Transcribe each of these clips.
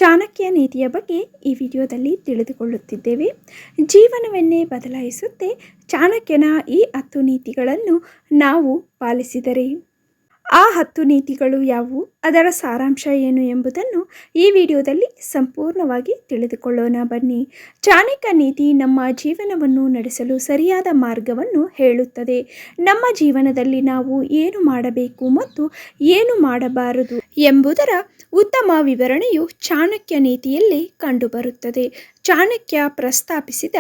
ಚಾಣಕ್ಯ ನೀತಿಯ ಬಗ್ಗೆ ಈ ವಿಡಿಯೋದಲ್ಲಿ ತಿಳಿದುಕೊಳ್ಳುತ್ತಿದ್ದೇವೆ. ಜೀವನವನ್ನೇ ಬದಲಾಯಿಸುತ್ತೆ ಚಾಣಕ್ಯನ ಈ 10 ನೀತಿಗಳನ್ನು ನಾವು ಪಾಲಿಸಿದರೆ. ಆ 10 ನೀತಿಗಳು ಯಾವುವು, ಅದರ ಸಾರಾಂಶ ಏನು ಎಂಬುದನ್ನು ಈ ವಿಡಿಯೋದಲ್ಲಿ ಸಂಪೂರ್ಣವಾಗಿ ತಿಳಿದುಕೊಳ್ಳೋಣ ಬನ್ನಿ. ಚಾಣಕ್ಯ ನೀತಿ ನಮ್ಮ ಜೀವನವನ್ನು ನಡೆಸಲು ಸರಿಯಾದ ಮಾರ್ಗವನ್ನು ಹೇಳುತ್ತದೆ. ನಮ್ಮ ಜೀವನದಲ್ಲಿ ನಾವು ಏನು ಮಾಡಬೇಕು ಮತ್ತು ಏನು ಮಾಡಬಾರದು ಎಂಬುದರ ಉತ್ತಮ ವಿವರಣೆಯು ಚಾಣಕ್ಯ ನೀತಿಯಲ್ಲಿ ಕಂಡುಬರುತ್ತದೆ. ಚಾಣಕ್ಯ ಪ್ರಸ್ತಾಪಿಸಿದ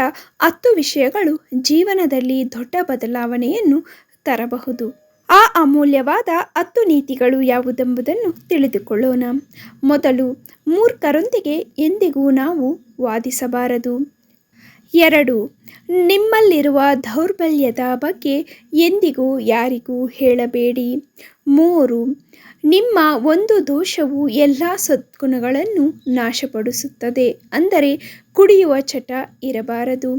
10 ವಿಷಯಗಳು ಜೀವನದಲ್ಲಿ ದೊಡ್ಡ ಬದಲಾವಣೆಯನ್ನು ತರಬಹುದು. ಆ ಅಮೂಲ್ಯವಾದ 10 ನೀತಿಗಳು ಯಾವುದೆಂಬುದನ್ನು ತಿಳಿದುಕೊಳ್ಳೋಣ. ಮೊದಲು, ಮೂರ್ಖರೊಂದಿಗೆ ಎಂದಿಗೂ ನಾವು ವಾದಿಸಬಾರದು. 2, ನಿಮ್ಮಲ್ಲಿರುವ ದೌರ್ಬಲ್ಯದ ಬಗ್ಗೆ ಎಂದಿಗೂ ಯಾರಿಗೂ ಹೇಳಬೇಡಿ. 3, ನಿಮ್ಮ ಒಂದು ದೋಷವು ಎಲ್ಲ ಸದ್ಗುಣಗಳನ್ನು ನಾಶಪಡಿಸುತ್ತದೆ, ಅಂದರೆ ಕುಡಿಯುವ ಚಟ ಇರಬಾರದು.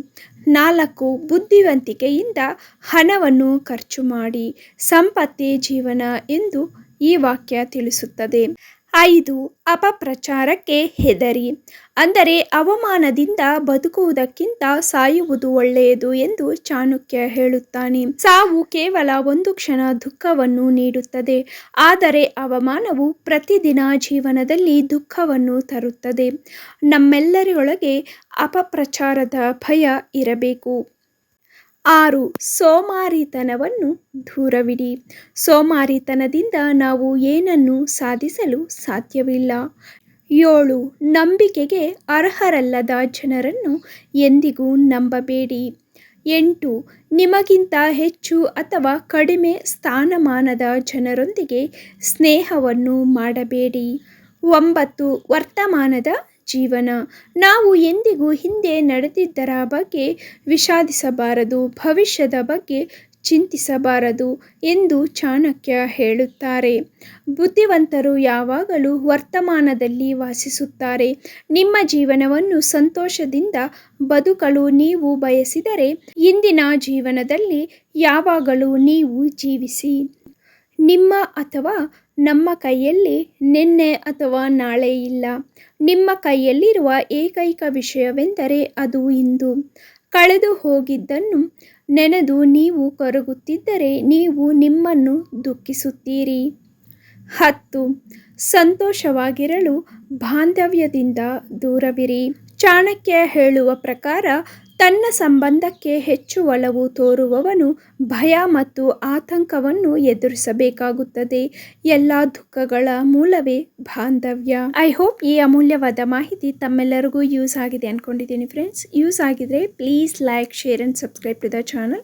4, ಬುದ್ಧಿವಂತಿಕೆಯಿಂದ ಹಣವನ್ನು ಖರ್ಚು ಮಾಡಿ, ಸಂಪತ್ತೇ ಜೀವನ ಎಂದು ಈ ವಾಕ್ಯ ತಿಳಿಸುತ್ತದೆ. 5, ಅಪಪ್ರಚಾರಕ್ಕೆ ಹೆದರಿ, ಅಂದರೆ ಅವಮಾನದಿಂದ ಬದುಕುವುದಕ್ಕಿಂತ ಸಾಯುವುದು ಒಳ್ಳೆಯದು ಎಂದು ಚಾಣಕ್ಯ ಹೇಳುತ್ತಾನೆ. ಸಾವು ಕೇವಲ ಒಂದು ಕ್ಷಣ ದುಃಖವನ್ನು ನೀಡುತ್ತದೆ, ಆದರೆ ಅವಮಾನವು ಪ್ರತಿದಿನ ಜೀವನದಲ್ಲಿ ದುಃಖವನ್ನು ತರುತ್ತದೆ. ನಮ್ಮೆಲ್ಲರೊಳಗೆ ಅಪಪ್ರಚಾರದ ಭಯ ಇರಬೇಕು. 6, ಸೋಮಾರಿತನವನ್ನು ದೂರವಿಡಿ. ಸೋಮಾರಿತನದಿಂದ ನಾವು ಏನನ್ನೂ ಸಾಧಿಸಲು ಸಾಧ್ಯವಿಲ್ಲ. 7, ನಂಬಿಕೆಗೆ ಅರ್ಹರಲ್ಲದ ಜನರನ್ನು ಎಂದಿಗೂ ನಂಬಬೇಡಿ. 8, ನಿಮಗಿಂತ ಹೆಚ್ಚು ಅಥವಾ ಕಡಿಮೆ ಸ್ಥಾನಮಾನದ ಜನರೊಂದಿಗೆ ಸ್ನೇಹವನ್ನು ಮಾಡಬೇಡಿ. 9, ವರ್ತಮಾನದ ಜೀವನ, ನಾವು ಎಂದಿಗೂ ಹಿಂದೆ ನಡೆದಿದ್ದರ ಬಗ್ಗೆ ವಿಷಾದಿಸಬಾರದು, ಭವಿಷ್ಯದ ಬಗ್ಗೆ ಚಿಂತಿಸಬಾರದು ಎಂದು ಚಾಣಕ್ಯ ಹೇಳುತ್ತಾರೆ. ಬುದ್ಧಿವಂತರು ಯಾವಾಗಲೂ ವರ್ತಮಾನದಲ್ಲಿ ವಾಸಿಸುತ್ತಾರೆ. ನಿಮ್ಮ ಜೀವನವನ್ನು ಸಂತೋಷದಿಂದ ಬದುಕಲು ನೀವು ಬಯಸಿದರೆ ಇಂದಿನ ಜೀವನದಲ್ಲಿ ಯಾವಾಗಲೂ ನೀವು ಜೀವಿಸಿ. ನಿಮ್ಮ ಅಥವಾ ನಮ್ಮ ಕೈಯಲ್ಲಿ ನಿನ್ನೆ ಅಥವಾ ನಾಳೆ ಇಲ್ಲ. ನಿಮ್ಮ ಕೈಯಲ್ಲಿರುವ ಏಕೈಕ ವಿಷಯವೆಂದರೆ ಅದು ಇಂದು. ಕಳೆದು ಹೋಗಿದ್ದನ್ನು ನೆನೆದು ನೀವು ಕೊರಗುತ್ತಿದ್ದರೆ ನೀವು ನಿಮ್ಮನ್ನು ದುಃಖಿಸುತ್ತೀರಿ. 10, ಸಂತೋಷವಾಗಿರಲು ಬಾಂಧವ್ಯದಿಂದ ದೂರವಿರಿ. ಚಾಣಕ್ಯ ಹೇಳುವ ಪ್ರಕಾರ ತನ್ನ ಸಂಬಂಧಕ್ಕೆ ಹೆಚ್ಚು ಒಲವು ತೋರುವವನು ಭಯ ಮತ್ತು ಆತಂಕವನ್ನು ಎದುರಿಸಬೇಕಾಗುತ್ತದೆ. ಎಲ್ಲ ದುಃಖಗಳ ಮೂಲವೇ ಬಾಂಧವ್ಯ. ಐ ಹೋಪ್ ಈ ಅಮೂಲ್ಯವಾದ ಮಾಹಿತಿ ತಮ್ಮೆಲ್ಲರಿಗೂ ಯೂಸ್ ಆಗಿದೆ ಅಂದ್ಕೊಂಡಿದ್ದೀನಿ ಫ್ರೆಂಡ್ಸ್. ಯೂಸ್ ಆಗಿದ್ರೆ please like, share and subscribe to the channel.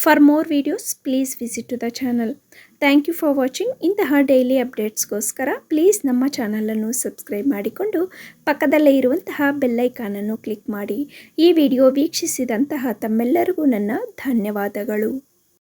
For more videos please visit to the channel. Thank you for watching. ಇಂತಹ ಡೈಲಿ ಅಪ್ಡೇಟ್ಸ್ಗೋಸ್ಕರ ಪ್ಲೀಸ್ ನಮ್ಮ ಚಾನಲನ್ನು ಸಬ್ಸ್ಕ್ರೈಬ್ ಮಾಡಿಕೊಂಡು ಪಕ್ಕದಲ್ಲೇ ಇರುವಂತಹ ಬೆಲ್ಲೈಕಾನನ್ನು ಕ್ಲಿಕ್ ಮಾಡಿ. ಈ ವಿಡಿಯೋ ವೀಕ್ಷಿಸಿದಂತಹ ತಮ್ಮೆಲ್ಲರಿಗೂ ನನ್ನ ಧನ್ಯವಾದಗಳು.